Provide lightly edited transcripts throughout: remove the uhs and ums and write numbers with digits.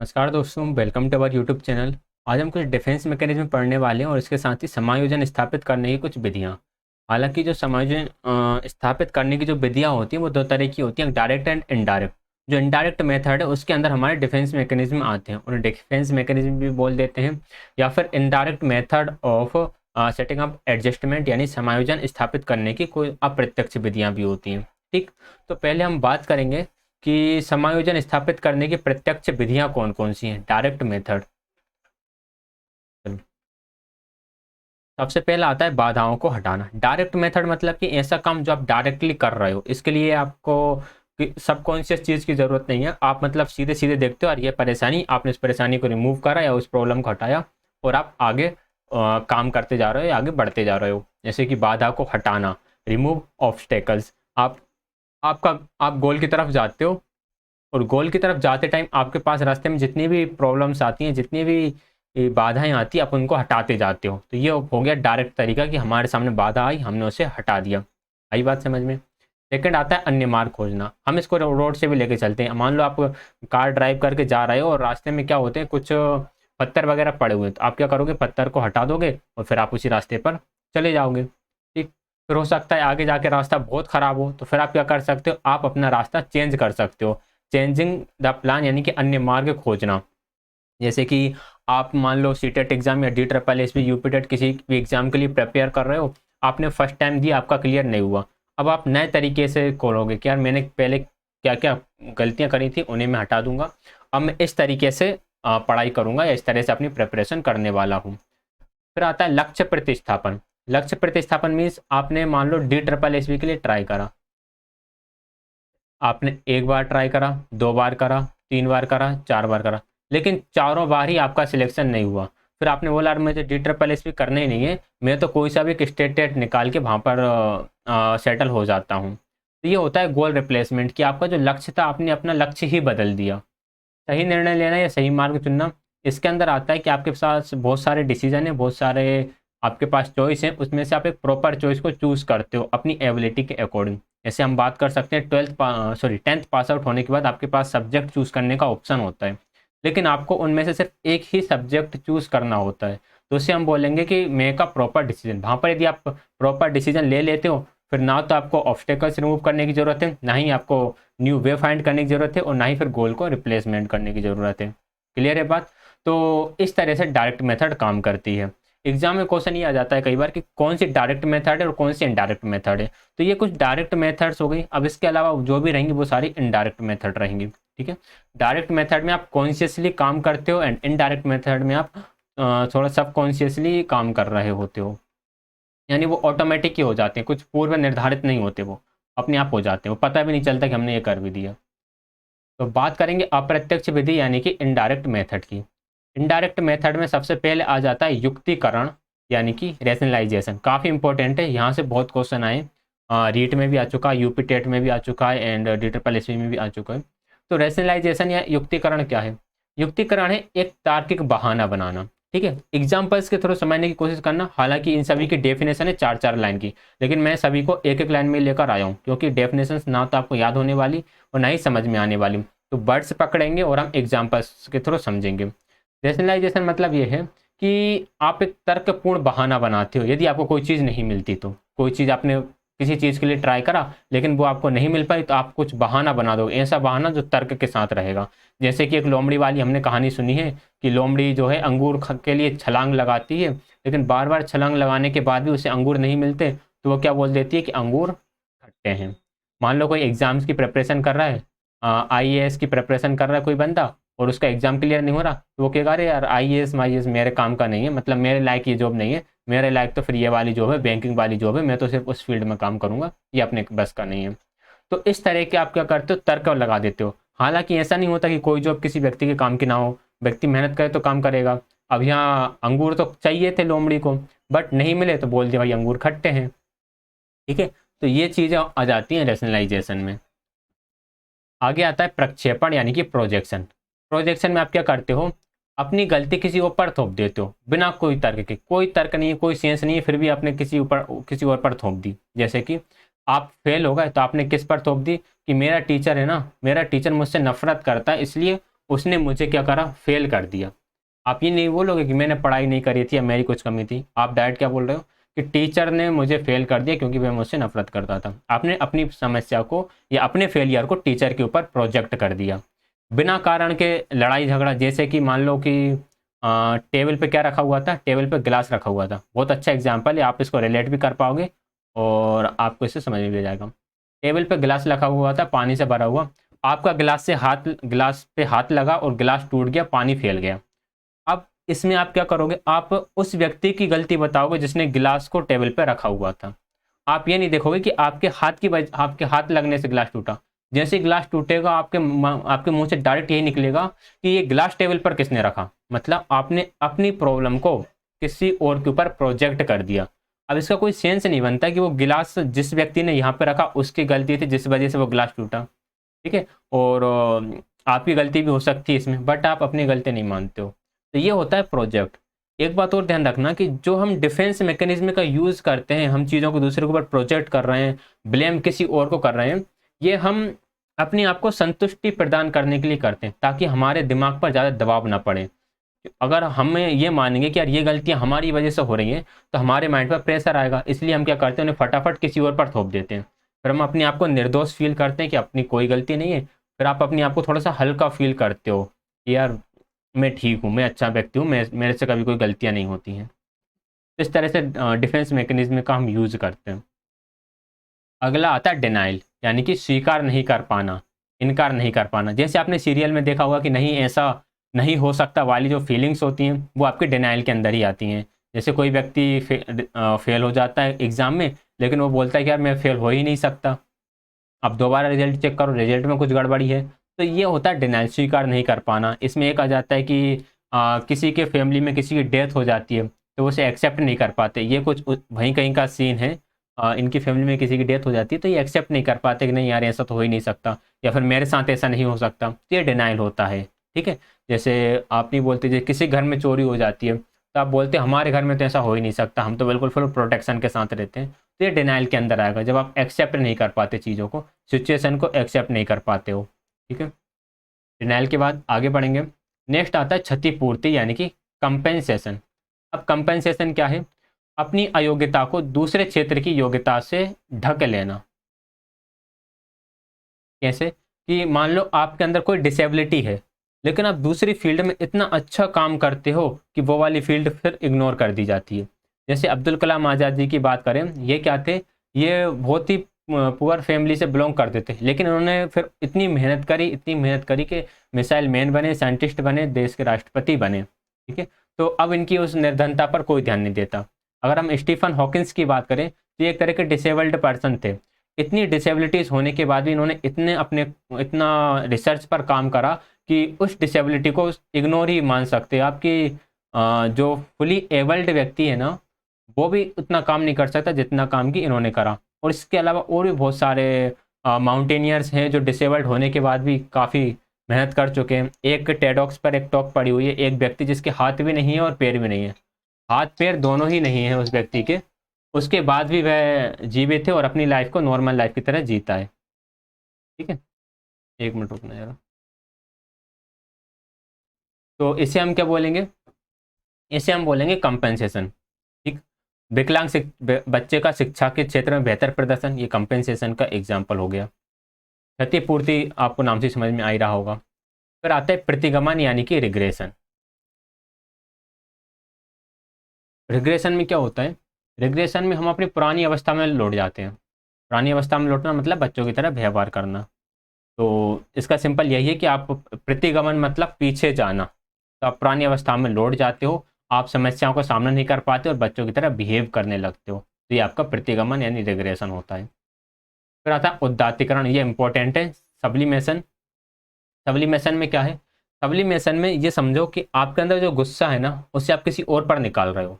नमस्कार दोस्तों, welcome to our YouTube channel. आज हम कुछ डिफेंस मैकेनिज्म पढ़ने वाले हैं और इसके साथ ही समायोजन स्थापित करने की कुछ विधियाँ। हालांकि जो समायोजन स्थापित करने की जो विधियाँ होती हैं वो दो तरह की होती हैं, डायरेक्ट एंड इनडायरेक्ट। जो इनडायरेक्ट मेथड है उसके अंदर हमारे डिफेंस मैकेनिज्म आते हैं, उन्हें डिफेंस मैकेनिज्म भी बोल देते हैं, या फिर indirect method of setting up adjustment, यानी समायोजन स्थापित करने की कोई अप्रत्यक्ष विधियाँ भी होती हैं। ठीक, तो पहले हम बात करेंगे कि समायोजन स्थापित करने की प्रत्यक्ष विधियां कौन कौन सी हैं, डायरेक्ट मेथड। सबसे पहला आता है बाधाओं को हटाना। डायरेक्ट मेथड मतलब कि ऐसा काम जो आप डायरेक्टली कर रहे हो, इसके लिए आपको सबकॉन्शियस चीज़ की ज़रूरत नहीं है। आप मतलब सीधे सीधे देखते हो और ये परेशानी, आपने इस परेशानी को रिमूव करा या उस प्रॉब्लम को हटाया और आप आगे काम करते जा रहे हो या आगे बढ़ते जा रहे हो। जैसे कि बाधा को हटाना, रिमूव ऑब्स्टेकल्स। आप गोल की तरफ जाते हो और गोल की तरफ जाते टाइम आपके पास रास्ते में जितनी भी प्रॉब्लम्स आती हैं, जितनी भी बाधाएं आती हैं, आप उनको हटाते जाते हो। तो ये हो गया डायरेक्ट तरीका कि हमारे सामने बाधा आई, हमने उसे हटा दिया। आई बात समझ में। सेकंड आता है अन्य मार्ग खोजना। हम इसको रोड से भी लेके चलते हैं। मान लो आप कार ड्राइव करके जा रहे हो और रास्ते में क्या होते हैं, कुछ पत्थर वगैरह पड़े हुए हैं, तो आप क्या करोगे, पत्थर को हटा दोगे और फिर आप उसी रास्ते पर चले जाओगे। ठीक, फिर हो सकता है आगे जाके रास्ता बहुत ख़राब हो, तो फिर आप क्या कर सकते हो, आप अपना रास्ता चेंज कर सकते हो। चेंजिंग द प्लान यानी कि अन्य मार्ग खोजना। जैसे कि आप मान लो सीटेट एग्जाम या D triple S B UPTET किसी भी एग्जाम के लिए प्रिपेयर कर रहे हो, आपने फर्स्ट टाइम दिया, आपका क्लियर नहीं हुआ। अब आप नए तरीके से खोलोगे कि यार मैंने पहले क्या क्या गलतियां करी थी, उन्हें मैं हटा दूंगा। अब मैं इस तरीके से पढ़ाई करूंगा या इस तरह से अपनी प्रिपरेशन करने वाला हूँ। फिर आता है लक्ष्य प्रतिस्थापन। लक्ष्य प्रतिस्थापन मीन्स आपने मान लो डी ट्रिपल एस बी के लिए ट्राई करा। आपने एक बार ट्राई करा, दो बार करा, तीन बार करा, चार बार करा, लेकिन चारों बार ही आपका सिलेक्शन नहीं हुआ। फिर आपने बोला यार मुझे डी ट्रिपल एस पी करना ही नहीं है, मैं तो कोई सा भी एक स्टेट टेट निकाल के वहाँ पर सेटल हो जाता हूँ। तो ये होता है गोल रिप्लेसमेंट, कि आपका जो लक्ष्य था आपने अपना लक्ष्य ही बदल दिया। सही निर्णय लेना या सही मार्ग चुनना, इसके अंदर आता है कि आपके पास बहुत सारे डिसीजन है, बहुत सारे आपके पास चॉइस है, उसमें से आप एक प्रॉपर चॉइस को चूज करते हो अपनी एबिलिटी के अकॉर्डिंग। जैसे हम बात कर सकते हैं 10th पास आउट होने के बाद आपके पास सब्जेक्ट चूज करने का ऑप्शन होता है, लेकिन आपको उनमें से सिर्फ एक ही सब्जेक्ट चूज करना होता है। तो उसे हम बोलेंगे कि मे का प्रॉपर डिसीजन। वहाँ पर यदि आप प्रॉपर डिसीजन ले लेते हो, फिर ना तो आपको ऑब्स्टेकल्स रिमूव करने की ज़रूरत है, ना ही आपको न्यू वे फाइंड करने की ज़रूरत है, और ना ही फिर गोल को रिप्लेसमेंट करने की ज़रूरत है। क्लियर है बात। तो इस तरह से डायरेक्ट मेथड काम करती है। एग्जाम में क्वेश्चन ये आ जाता है कई बार कि कौन सी डायरेक्ट मेथड है और कौन सी इनडायरेक्ट मेथड है। तो ये कुछ डायरेक्ट मेथड्स हो गई। अब इसके अलावा जो भी रहेंगी वो सारी इनडायरेक्ट मेथड रहेंगी। ठीक है, डायरेक्ट मेथड में आप कॉन्शियसली काम करते हो एंड इनडायरेक्ट मेथड में आप थोड़ा सब कॉन्शियसली काम कर रहे होते हो, यानी वो ऑटोमेटिक ही हो जाते हैं, कुछ पूर्व निर्धारित नहीं होते, वो अपने आप हो जाते हैं, वो पता भी नहीं चलता कि हमने ये कर भी दिया। तो बात करेंगे अप्रत्यक्ष विधि यानी कि इनडायरेक्ट मेथड की। इनडायरेक्ट मेथड में सबसे पहले आ जाता है युक्तिकरण, यानी कि रेशनलाइजेशन। काफ़ी इंपॉर्टेंट है, यहाँ से बहुत क्वेश्चन आए। रीट में भी आ चुका है, यूपी टेट में भी आ चुका है एंड डी ट्रिपल एस में भी आ चुका है। तो रेशनलाइजेशन या युक्तिकरण क्या है? युक्तिकरण है एक तार्किक बहाना बनाना। ठीक है, एग्जाम्पल्स के थ्रू समझने की कोशिश करना। हालांकि इन सभी की डेफिनेशन है चार चार लाइन की, लेकिन मैं सभी को एक एक लाइन में लेकर आया हूँ, क्योंकि डेफिनेशन ना तो आपको याद होने वाली और ना ही समझ में आने वाली। तो वर्ड्स पकड़ेंगे और हम एग्जाम्पल्स के थ्रू समझेंगे। रेशनलाइजेशन मतलब ये है कि आप एक तर्कपूर्ण बहाना बनाते हो। यदि आपको कोई चीज़ नहीं मिलती, तो कोई चीज़ आपने किसी चीज़ के लिए ट्राई करा लेकिन वो आपको नहीं मिल पाई, तो आप कुछ बहाना बना दो, ऐसा बहाना जो तर्क के साथ रहेगा। जैसे कि एक लोमड़ी वाली हमने कहानी सुनी है कि लोमड़ी जो है अंगूर के लिए छलांग लगाती है, लेकिन बार बार छलांग लगाने के बाद भी उसे अंगूर नहीं मिलते, तो वो क्या बोल देती है कि अंगूर खट्टे हैं। मान लो कोई एग्जाम्स की प्रिपरेशन कर रहा है, आईएएस की प्रिपरेशन कर रहा है कोई बंदा, और उसका एग्जाम क्लियर नहीं हो रहा, तो वो कहेगा अरे यार आईएएस माईएएस मेरे काम का नहीं है, मतलब मेरे लायक ये जॉब नहीं है, मेरे लायक तो फिर ये वाली जॉब है, बैंकिंग वाली जॉब है, मैं तो सिर्फ उस फील्ड में काम करूंगा, ये अपने बस का नहीं है। तो इस तरह के आप क्या करते हो, तर्क लगा देते हो। हालांकि ऐसा नहीं होता कि कोई जॉब किसी व्यक्ति के काम की ना हो, व्यक्ति मेहनत करे तो काम करेगा। अब यहाँ अंगूर तो चाहिए थे लोमड़ी को, बट नहीं मिले तो बोल दिया भाई अंगूर खट्टे हैं। ठीक है, तो ये चीज़ें आ जाती हैं रेशनलाइजेशन में। आगे आता है प्रक्षेपण यानी कि प्रोजेक्शन। प्रोजेक्शन में आप क्या करते हो, अपनी गलती किसी ऊपर थोप देते हो बिना कोई तर्क के। कोई तर्क नहीं है, कोई सेंस नहीं है, फिर भी आपने किसी और पर थोप दी। जैसे कि आप फेल हो गए तो आपने किस पर थोप दी कि मेरा टीचर है ना, मेरा टीचर मुझसे नफरत करता है, इसलिए उसने मुझे क्या करा, फेल कर दिया। आप ये नहीं बोलोगे कि मैंने पढ़ाई नहीं करी थी या मेरी कुछ कमी थी, आप डायरेक्ट क्या बोल रहे हो कि टीचर ने मुझे फेल कर दिया क्योंकि वह मुझसे नफरत करता था। आपने अपनी समस्या को या अपने फेलियर को टीचर के ऊपर प्रोजेक्ट कर दिया, बिना कारण के लड़ाई झगड़ा। जैसे कि मान लो कि टेबल पे क्या रखा हुआ था, टेबल पे गिलास रखा हुआ था। बहुत अच्छा एग्जाम्पल है, आप इसको रिलेट भी कर पाओगे और आपको इससे समझ में भी आ जाएगा। टेबल पे गिलास रखा हुआ था पानी से भरा हुआ, आपका गिलास पे हाथ लगा और गिलास टूट गया, पानी फैल गया। अब इसमें आप क्या करोगे, आप उस व्यक्ति की गलती बताओगे जिसने गिलास को टेबल पे रखा हुआ था। आप ये नहीं देखोगे कि आपके हाथ लगने से गिलास टूटा। जैसे ही गिलास टूटेगा आपके मुंह से डायरेक्ट यही निकलेगा कि ये गिलास टेबल पर किसने रखा। मतलब आपने अपनी प्रॉब्लम को किसी और के ऊपर प्रोजेक्ट कर दिया। अब इसका कोई सेंस नहीं बनता कि वो गिलास जिस व्यक्ति ने यहाँ पे रखा उसकी गलती थी जिस वजह से वो गिलास टूटा, ठीक है। और आपकी गलती भी हो सकती है इसमें, बट आप अपनी गलती नहीं मानते हो। तो ये होता है प्रोजेक्ट। एक बात और ध्यान रखना कि जो हम डिफेंस मैकेनिज्म का यूज़ करते हैं, हम चीज़ों को दूसरे के ऊपर प्रोजेक्ट कर रहे हैं, ब्लेम किसी और को कर रहे हैं, ये हम अपने आप को संतुष्टि प्रदान करने के लिए करते हैं ताकि हमारे दिमाग पर ज़्यादा दबाव ना पड़े। अगर हमें ये मानेंगे कि यार ये गलतियाँ हमारी वजह से हो रही हैं तो हमारे माइंड पर प्रेशर आएगा, इसलिए हम क्या करते हैं, उन्हें फटाफट किसी और पर थोप देते हैं। फिर हम अपने आप को निर्दोष फील करते हैं कि अपनी कोई गलती नहीं है। फिर आप अपने आप को थोड़ा सा हल्का फील करते हो कि यार मैं ठीक हूँ, मैं अच्छा व्यक्ति हूँ, मैं मेरे से कभी कोई गलतियाँ नहीं होती हैं। इस तरह से डिफेंस मैकेनिज्म का हम यूज़ करते हैं। अगला आता है डिनाइल, यानी कि स्वीकार नहीं कर पाना, इनकार नहीं कर पाना। जैसे आपने सीरियल में देखा होगा कि नहीं ऐसा नहीं हो सकता वाली जो फीलिंग्स होती हैं वो आपके डिनाइल के अंदर ही आती हैं। जैसे कोई व्यक्ति फेल हो जाता है एग्ज़ाम में, लेकिन वो बोलता है कि यार मैं फेल हो ही नहीं सकता। अब दोबारा रिजल्ट चेक करो, रिजल्ट में कुछ गड़बड़ी है। तो ये होता है डिनाइल, स्वीकार नहीं कर पाना। इसमें एक आ जाता है कि किसी के फैमिली में किसी की डेथ हो जाती है तो उसे एक्सेप्ट नहीं कर पाते। ये कुछ वहीं कहीं का सीन है। इनकी फैमिली में किसी की डेथ हो जाती है तो ये एक्सेप्ट नहीं कर पाते कि नहीं यार ऐसा तो हो ही नहीं सकता, या फिर मेरे साथ ऐसा नहीं हो सकता। तो ये डिनाइल होता है, ठीक है। जैसे आप नहीं बोलते, जैसे किसी घर में चोरी हो जाती है तो आप बोलते हमारे घर में तो ऐसा हो ही नहीं सकता, हम तो बिल्कुल फुल प्रोटेक्शन के साथ रहते हैं। तो ये डिनाइल के अंदर आएगा जब आप एक्सेप्ट नहीं कर पाते चीज़ों को, सिचुएशन को एक्सेप्ट नहीं कर पाते हो, ठीक है। डिनाइल के बाद आगे बढ़ेंगे। नेक्स्ट आता है क्षतिपूर्ति यानी कि कंपेंसेशन। अब कंपेंसेशन क्या है, अपनी अयोग्यता को दूसरे क्षेत्र की योग्यता से ढक लेना। कैसे कि मान लो आपके अंदर कोई डिसेबिलिटी है लेकिन आप दूसरी फील्ड में इतना अच्छा काम करते हो कि वो वाली फील्ड फिर इग्नोर कर दी जाती है। जैसे अब्दुल कलाम आज़ाद जी की बात करें, ये क्या थे, ये बहुत ही पुअर फैमिली से बिलोंग करते थे, लेकिन उन्होंने फिर इतनी मेहनत करी कि मिसाइल मैन बने, साइंटिस्ट बने, देश के राष्ट्रपति बने, ठीक है। तो अब इनकी उस निर्धनता पर कोई ध्यान नहीं देता। अगर हम स्टीफन हॉकिंस की बात करें तो ये एक तरह के डिसेबल्ड पर्सन थे। इतनी डिसेबिलिटीज़ होने के बाद भी इन्होंने इतना रिसर्च पर काम करा कि उस डिसेबिलिटी को इग्नोर ही मान सकते हैं आपकी। जो फुली एबल्ड व्यक्ति है ना, वो भी उतना काम नहीं कर सकता जितना काम की इन्होंने करा। और इसके अलावा और भी बहुत सारे माउंटेनियर्स हैं जो डिसेबल्ड होने के बाद भी काफ़ी मेहनत कर चुके हैं। एक टेडॉक्स पर एक टॉक पड़ी हुई है, एक व्यक्ति जिसके हाथ भी नहीं है और पैर भी नहीं है, हाथ पैर दोनों ही नहीं है उस व्यक्ति के, उसके बाद भी वह जीवित है और अपनी लाइफ को नॉर्मल लाइफ की तरह जीता है, ठीक है। एक मिनट रुकना यार। तो इसे हम क्या बोलेंगे, इसे हम बोलेंगे कंपेंसेशन, ठीक। बच्चे का शिक्षा के क्षेत्र में बेहतर प्रदर्शन, ये कंपेंसेशन का एग्जाम्पल हो गया। क्षतिपूर्ति आपको नाम से समझ में आ ही रहा होगा। फिर आता है प्रतिगमन यानी कि रिग्रेशन। रिग्रेशन में क्या होता है, रिग्रेशन में हम अपनी पुरानी अवस्था में लौट जाते हैं। पुरानी अवस्था में लौटना मतलब बच्चों की तरह व्यवहार करना। तो इसका सिंपल यही है कि आप प्रतिगमन मतलब पीछे जाना, तो आप पुरानी अवस्था में लौट जाते हो, आप समस्याओं का सामना नहीं कर पाते और बच्चों की तरह बिहेव करने लगते हो। तो ये आपका प्रतिगमन यानी रिग्रेशन होता है। फिर आता है उदात्तीकरण, ये इंपॉर्टेंट है। सब्लिमेशन, सब्लिमेशन में क्या है, सब्लिमेशन में ये समझो कि आपके अंदर जो गुस्सा है ना उसे आप किसी और पर निकाल रहे हो।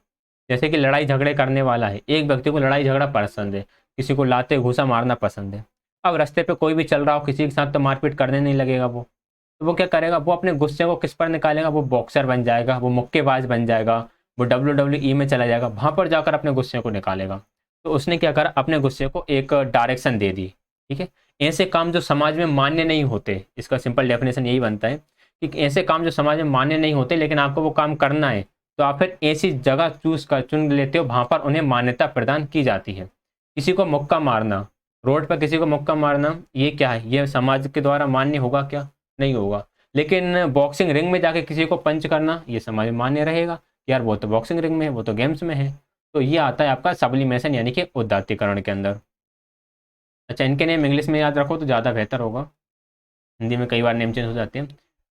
जैसे कि लड़ाई झगड़े करने वाला है, एक व्यक्ति को लड़ाई झगड़ा पसंद है, किसी को लाते घूसा मारना पसंद है। अब रास्ते पे कोई भी चल रहा हो किसी के साथ तो मारपीट करने नहीं लगेगा वो, तो वो क्या करेगा, वो अपने गुस्से को किस पर निकालेगा, वो बॉक्सर बन जाएगा, वो मुक्केबाज बन जाएगा, वो WWE में चला जाएगा, वहाँ पर जाकर अपने गुस्से को निकालेगा। तो उसने क्या करा, अपने गुस्से को एक डायरेक्शन दे दी, ठीक है। ऐसे काम जो समाज में मान्य नहीं होते, इसका सिंपल डेफिनेशन यही बनता है कि ऐसे काम जो समाज में मान्य नहीं होते लेकिन आपको वो काम करना है, तो आप फिर ऐसी जगह चुन लेते हो वहाँ पर उन्हें मान्यता प्रदान की जाती है। किसी को मुक्का मारना, रोड पर किसी को मुक्का मारना, ये क्या है? ये समाज के द्वारा मान्य होगा क्या? नहीं होगा। लेकिन बॉक्सिंग रिंग में जाके किसी को पंच करना, ये समाज में मान्य रहेगा, यार वो तो बॉक्सिंग रिंग में है, वो तो गेम्स में है। तो ये आता है आपका सब्लिमेशन यानी कि उदात्तीकरण के अंदर। अच्छा, इनके नेम इंग्लिश में याद रखो तो ज़्यादा बेहतर होगा, हिंदी में कई बार नेम चेंज हो जाते हैं।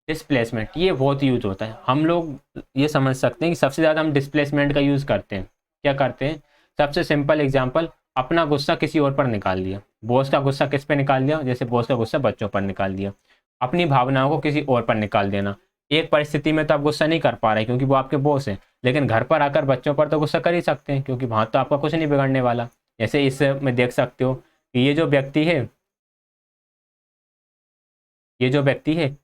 डिस्प्लेसमेंट, ये बहुत यूज होता है। हम लोग ये समझ सकते हैं कि सबसे ज़्यादा हम डिस्प्लेसमेंट का यूज़ करते हैं। क्या करते हैं? सबसे सिंपल एग्जांपल, अपना गुस्सा किसी और पर निकाल दिया। बॉस का गुस्सा किस पे निकाल दिया? जैसे बॉस का गुस्सा बच्चों पर निकाल दिया। अपनी भावनाओं को किसी और पर निकाल देना। एक परिस्थिति में तो आप गुस्सा नहीं कर पा रहे क्योंकि वो आपके बॉस हैं, लेकिन घर पर आकर बच्चों पर तो गुस्सा कर ही सकते हैं क्योंकि वहाँ तो आपका कुछ नहीं बिगड़ने वाला। जैसे इस में देख सकते हो कि ये जो व्यक्ति है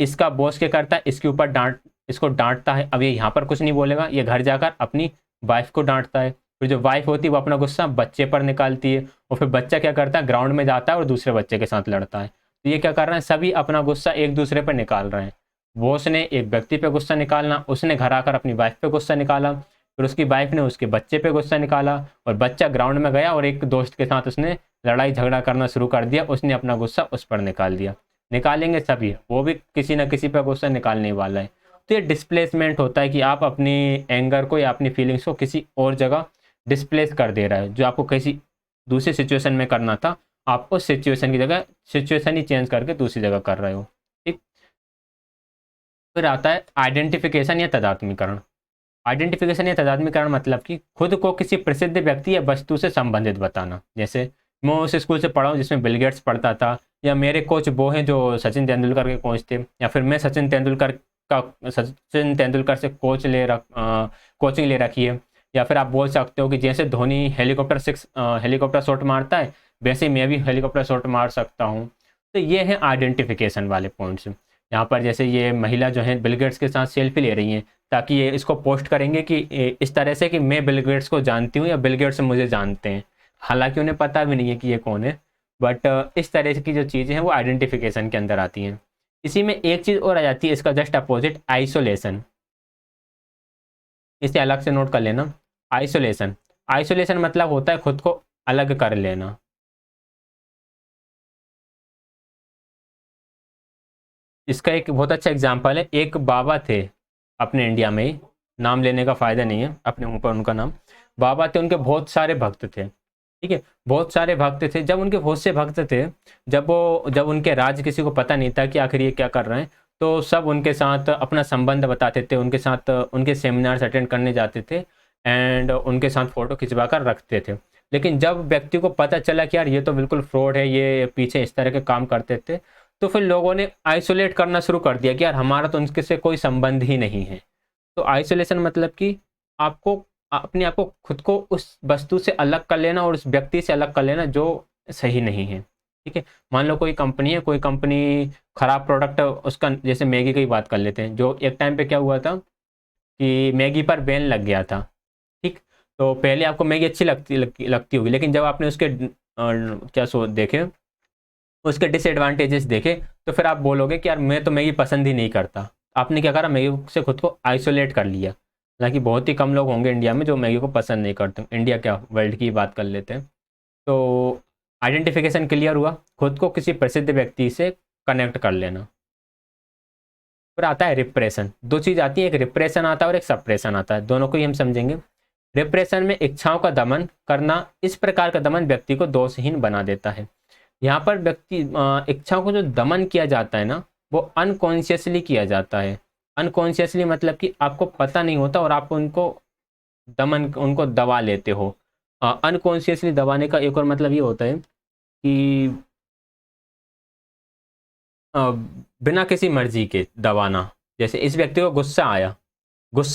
इसका बॉस क्या करता है? इसके ऊपर इसको डांटता है। अब ये यहाँ पर कुछ नहीं बोलेगा, ये घर जाकर अपनी वाइफ को डांटता है। फिर जो वाइफ होती है वो अपना गुस्सा बच्चे पर निकालती है, और फिर बच्चा क्या करता है? ग्राउंड में जाता है और दूसरे बच्चे के साथ लड़ता है। तो ये क्या कर रहे हैं? सभी अपना गुस्सा एक दूसरे पर निकाल रहे हैं। बॉस ने एक व्यक्ति पे गुस्सा निकालना, उसने घर आकर अपनी वाइफ पे गुस्सा निकाला, फिर उसकी वाइफ ने उसके बच्चे पे गुस्सा निकाला, और बच्चा ग्राउंड में गया और एक दोस्त के साथ उसने लड़ाई झगड़ा करना शुरू कर दिया, उसने अपना गुस्सा उस पर निकाल दिया। निकालेंगे सभी, वो भी किसी ना किसी पर गुस्सा निकालने वाला है। तो ये डिस्प्लेसमेंट होता है कि आप अपनी एंगर को या अपनी फीलिंग्स को किसी और जगह डिस्प्लेस कर दे रहा है। जो आपको किसी दूसरी सिचुएशन में करना था, आप उस सिचुएशन की जगह सिचुएशन ही चेंज करके दूसरी जगह कर रहे हो। ठीक। फिर आता है आइडेंटिफिकेशन या तदात्मीकरण। आइडेंटिफिकेशन या तदात्मीकरण मतलब कि खुद को किसी प्रसिद्ध व्यक्ति या वस्तु से संबंधित बताना। जैसे मैं उस स्कूल से पढ़ा हूँ जिसमें बिल गेट्स पढ़ता था, या मेरे कोच वो हैं जो सचिन तेंदुलकर के कोच थे, या फिर मैं सचिन तेंदुलकर से कोचिंग ले रखी है। या फिर आप बोल सकते हो कि जैसे धोनी हेलीकॉप्टर शॉट मारता है, वैसे मैं भी हेलीकॉप्टर शॉट मार सकता हूँ। तो ये है आइडेंटिफिकेशन वाले पॉइंट्स। यहाँ पर जैसे ये महिला जो है बिल गेट्स के साथ सेल्फी ले रही हैं, ताकि ये इसको पोस्ट करेंगे कि इस तरह से कि मैं बिल गेट्स को जानती हूँ या बिल गेट्स मुझे जानते हैं। हालांकि उन्हें पता भी नहीं है कि ये कौन है, बट इस तरह की जो चीज़ें हैं वो आइडेंटिफिकेशन के अंदर आती हैं। इसी में एक चीज़ और आ जाती है, इसका जस्ट अपोजिट, आइसोलेशन। इसे अलग से नोट कर लेना। आइसोलेशन, आइसोलेशन मतलब होता है खुद को अलग कर लेना। इसका एक बहुत अच्छा एग्जाम्पल है, एक बाबा थे अपने इंडिया में ही, नाम लेने का फ़ायदा नहीं है अपने मुंह पर उनका नाम। बाबा थे, उनके बहुत सारे भक्त थे। ठीक है, बहुत सारे भक्त थे। जब उनके बहुत से भक्त थे, जब उनके राज किसी को पता नहीं था कि आखिर ये क्या कर रहे हैं, तो सब उनके साथ अपना संबंध बताते थे, उनके साथ उनके सेमिनार्स अटेंड करने जाते थे, एंड उनके साथ फ़ोटो खिंचवा कर रखते थे। लेकिन जब व्यक्ति को पता चला कि यार ये तो बिल्कुल फ्रॉड है, ये पीछे इस तरह के काम करते थे, तो फिर लोगों ने आइसोलेट करना शुरू कर दिया कि यार हमारा तो उनके से कोई संबंध ही नहीं है। तो आइसोलेशन मतलब कि आपको अपने आप को खुद को उस वस्तु से अलग कर लेना और उस व्यक्ति से अलग कर लेना जो सही नहीं है। ठीक है, मान लो कोई कंपनी है, कोई कंपनी खराब प्रोडक्ट उसका, जैसे मैगी की बात कर लेते हैं, जो एक टाइम पे क्या हुआ था कि मैगी पर बैन लग गया था। ठीक, तो पहले आपको मैगी अच्छी लगती होगी, लेकिन जब आपने उसके क्या सो देखे, उसके डिसएडवांटेजेस देखे, तो फिर आप बोलोगे कि यार मैं तो मैगी पसंद ही नहीं करता। आपने क्या करा? मैगी से खुद को आइसोलेट कर लिया। हालांकि बहुत ही कम लोग होंगे इंडिया में जो मैगी को पसंद नहीं करते। इंडिया क्या, वर्ल्ड की बात कर लेते हैं। तो आइडेंटिफिकेशन क्लियर हुआ, खुद को किसी प्रसिद्ध व्यक्ति से कनेक्ट कर लेना। फिर आता है रिप्रेशन। दो चीज़ आती है, एक रिप्रेशन आता है और एक सप्रेशन आता है, दोनों को ही हम समझेंगे। रिप्रेशन में इच्छाओं का दमन करना, इस प्रकार का दमन व्यक्ति को दोषहीन बना देता है। यहाँ पर व्यक्ति इच्छाओं को जो दमन किया जाता है ना, वो अनकॉन्शियसली किया जाता है। अनकॉन्शियसली मतलब कि आपको पता नहीं होता और आप उनको दबा लेते हो। अनकॉन्शियसली दबाने का एक और मतलब ये होता है कि बिना किसी मर्जी के दबाना। जैसे इस व्यक्ति को गुस्सा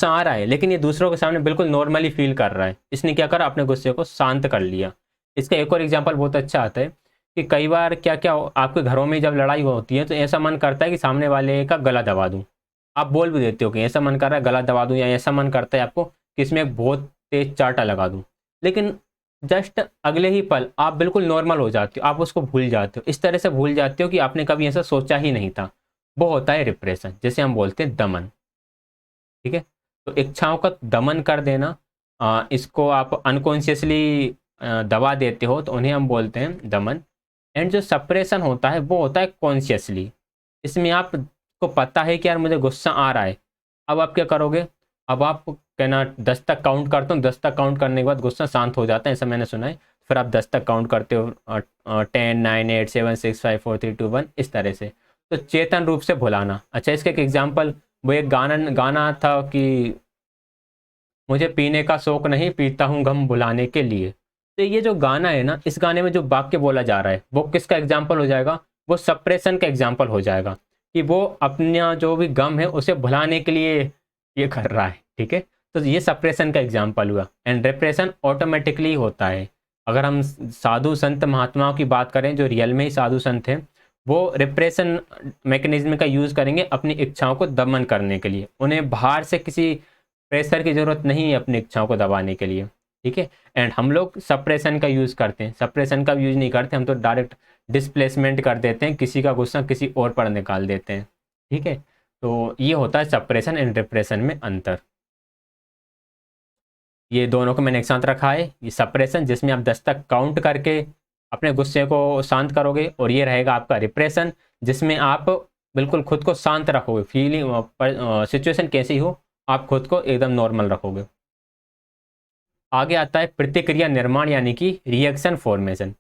आ रहा है, लेकिन ये दूसरों के सामने बिल्कुल नॉर्मली फील कर रहा है। इसने क्या करा? अपने गुस्से को शांत कर लिया। इसका एक और एग्जांपल बहुत अच्छा आता है कि कई बार क्या क्या आपके घरों में जब लड़ाई होती है तो ऐसा मन करता है कि सामने वाले का गला दबा दूं। आप बोल भी देते हो कि ऐसा मन कर रहा है गला दबा दूं, या ऐसा मन करता है आपको कि इसमें एक बहुत तेज चाटा लगा दूं। लेकिन जस्ट अगले ही पल आप बिल्कुल नॉर्मल हो जाते हो, आप उसको भूल जाते हो। इस तरह से भूल जाते हो कि आपने कभी ऐसा सोचा ही नहीं था। वो होता है रिप्रेशन, जिसे हम बोलते हैं दमन। ठीक है, तो इच्छाओं का दमन कर देना, इसको आप अनकॉन्शियसली दबा देते हो तो उन्हें हम बोलते हैं दमन। एंड जो सप्रेशन होता है वो होता है कॉन्शियसली। इसमें आपको पता है कि यार मुझे गुस्सा आ रहा है, अब आप क्या करोगे, अब आप कहना 10 तक काउंट करता हूँ, 10 तक काउंट करने के बाद गुस्सा शांत हो जाता है, ऐसा मैंने सुना है। फिर आप 10 तक काउंट करते हो, 10, 9, 8, 7, 6, 5, 4, 3, 2, 1 इस तरह से। तो चेतन रूप से भुलाना। अच्छा, इसका एक एग्जाम्पल, वो एक गाना गाना था कि मुझे पीने का शौक नहीं, पीता हूँ गम भुलाने के लिए। तो ये जो गाना है ना, इस गाने में जो वाक्य बोला जा रहा है वो किसका एग्जाम्पल हो जाएगा, वो सप्रेशन का एग्जाम्पल हो जाएगा, कि वो अपना जो भी गम है उसे भुलाने के लिए ये कर रहा है। ठीक है, तो ये सप्रेशन का एग्जाम्पल हुआ। एंड रिप्रेशन ऑटोमेटिकली होता है। अगर हम साधु संत महात्माओं की बात करें, जो रियल में ही साधु संत हैं, वो रिप्रेशन मैकेनिज्म का यूज़ करेंगे अपनी इच्छाओं को दमन करने के लिए। उन्हें बाहर से किसी प्रेशर की ज़रूरत नहीं है अपनी इच्छाओं को दबाने के लिए। ठीक है, एंड हम लोग सप्रेशन का यूज़ करते हैं, सप्रेशन का यूज़ नहीं करते, हम तो डायरेक्ट डिस्प्लेसमेंट कर देते हैं, किसी का गुस्सा किसी और पर निकाल देते हैं। ठीक है, तो ये होता है सप्रेशन एंड रिप्रेशन में अंतर। ये दोनों को मैंने एक साथ रखा है। ये सप्रेशन जिसमें आप 10 तक काउंट करके अपने गुस्से को शांत करोगे, और ये रहेगा आपका रिप्रेशन जिसमें आप बिल्कुल खुद को शांत रखोगे, फीलिंग सिचुएशन कैसी हो आप खुद को एकदम नॉर्मल रखोगे। आगे आता है प्रतिक्रिया निर्माण, यानी कि रिएक्शन फॉर्मेशन।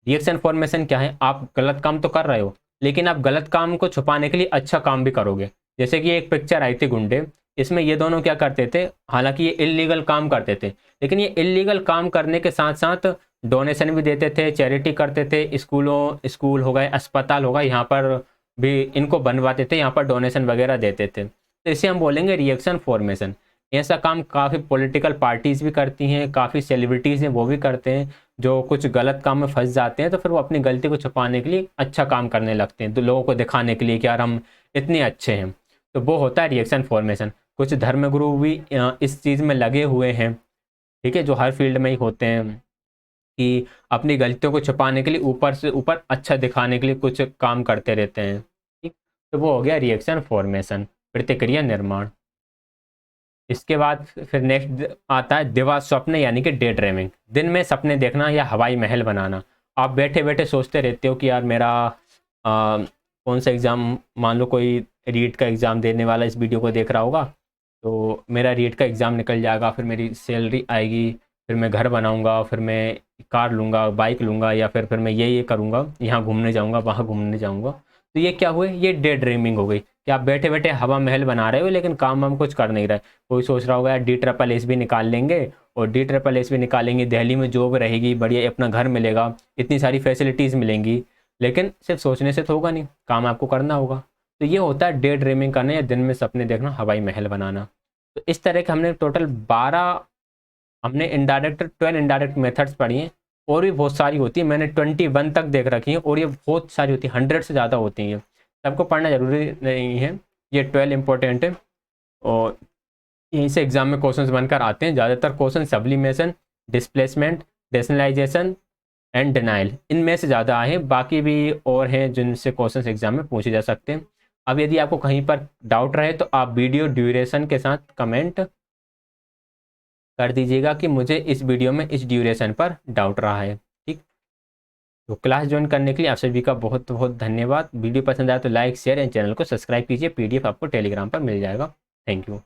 रिएक्शन फॉर्मेशन क्या है, आप गलत काम तो कर रहे हो, लेकिन आप गलत काम को छुपाने के लिए अच्छा काम भी करोगे। जैसे कि एक पिक्चर आई थी गुंडे, इसमें ये दोनों क्या करते थे, हालांकि ये इलीगल काम करते थे, लेकिन ये इलीगल काम करने के साथ साथ डोनेशन भी देते थे, चैरिटी करते थे, स्कूल हो गए, अस्पताल हो गए, यहाँ पर भी इनको बनवाते थे, यहाँ पर डोनेशन वगैरह देते थे। तो इसे हम बोलेंगे रिएक्शन फॉर्मेशन। ऐसा काम काफ़ी पॉलिटिकल पार्टीज़ भी करती हैं, काफ़ी सेलिब्रिटीज़ हैं वो भी करते हैं, जो कुछ गलत काम में फंस जाते हैं तो फिर वो अपनी गलती को छुपाने के लिए अच्छा काम करने लगते हैं, तो लोगों को दिखाने के लिए कि यार हम इतने अच्छे हैं। तो वो होता है रिएक्शन फॉर्मेशन। कुछ धर्मगुरु भी इस चीज़ में लगे हुए हैं। ठीक है, जो हर फील्ड में ही होते हैं, कि अपनी गलतियों को छुपाने के लिए ऊपर से ऊपर अच्छा दिखाने के लिए कुछ काम करते रहते हैं। ठीक, तो वो हो गया रिएक्शन फॉर्मेशन, प्रतिक्रिया निर्माण। इसके बाद फिर नेक्स्ट आता है दिवा स्वप्न, यानी कि डे ड्रीमिंग। दिन में सपने देखना या हवाई महल बनाना। आप बैठे बैठे सोचते रहते हो कि यार मेरा कौन सा एग्ज़ाम, मान लो कोई रीट का एग्ज़ाम देने वाला इस वीडियो को देख रहा होगा, तो मेरा रीट का एग्ज़ाम निकल जाएगा, फिर मेरी सैलरी आएगी, फिर मैं घर बनाऊंगा, फिर मैं कार लूँगा, बाइक लूँगा, या फिर मैं ये करूँगा, यहाँ घूमने जाऊँगा, वहाँ घूमने जाऊँगा। तो ये क्या हुए, ये डे ड्रीमिंग हो गई, कि आप बैठे बैठे हवा महल बना रहे हो लेकिन काम हम कुछ कर नहीं रहे। कोई सोच रहा होगा यार DSSS भी निकाल लेंगे, और DSSS भी निकालेंगे, दिल्ली में जॉब रहेगी, बढ़िया अपना घर मिलेगा, इतनी सारी फैसिलिटीज़ मिलेंगी, लेकिन सिर्फ सोचने से तो होगा नहीं, काम आपको करना होगा। तो ये होता है डे ड्रीमिंग करना, या दिन में सपने देखना, हवाई महल बनाना। तो इस तरह के हमने टोटल 12, हमने इनडायरेक्ट 12 इनडायरेक्ट मेथड्स पढ़ी हैं, और भी बहुत सारी होती है, मैंने 21 तक देख रखी है, और ये बहुत सारी होती है, 100 से ज़्यादा होती हैं। सबको पढ़ना जरूरी नहीं है, ये 12 इंपॉर्टेंट है, और यहीं से एग्जाम में क्वेश्चंस बनकर आते हैं। ज़्यादातर question sublimation, displacement, rationalisation and denial, इनमें से ज़्यादा आए हैं, बाकी भी और हैं जिनसे क्वेश्चंस एग्जाम में पूछे जा सकते हैं। अब यदि आपको कहीं पर डाउट रहे तो आप वीडियो ड्यूरेशन के साथ कमेंट कर दीजिएगा कि मुझे इस वीडियो में इस ड्यूरेशन पर डाउट रहा है। ठीक, तो क्लास ज्वाइन करने के लिए आप सभी का बहुत बहुत धन्यवाद। वीडियो पसंद आया तो लाइक शेयर एंड चैनल को सब्सक्राइब कीजिए। PDF आपको टेलीग्राम पर मिल जाएगा। Thank you.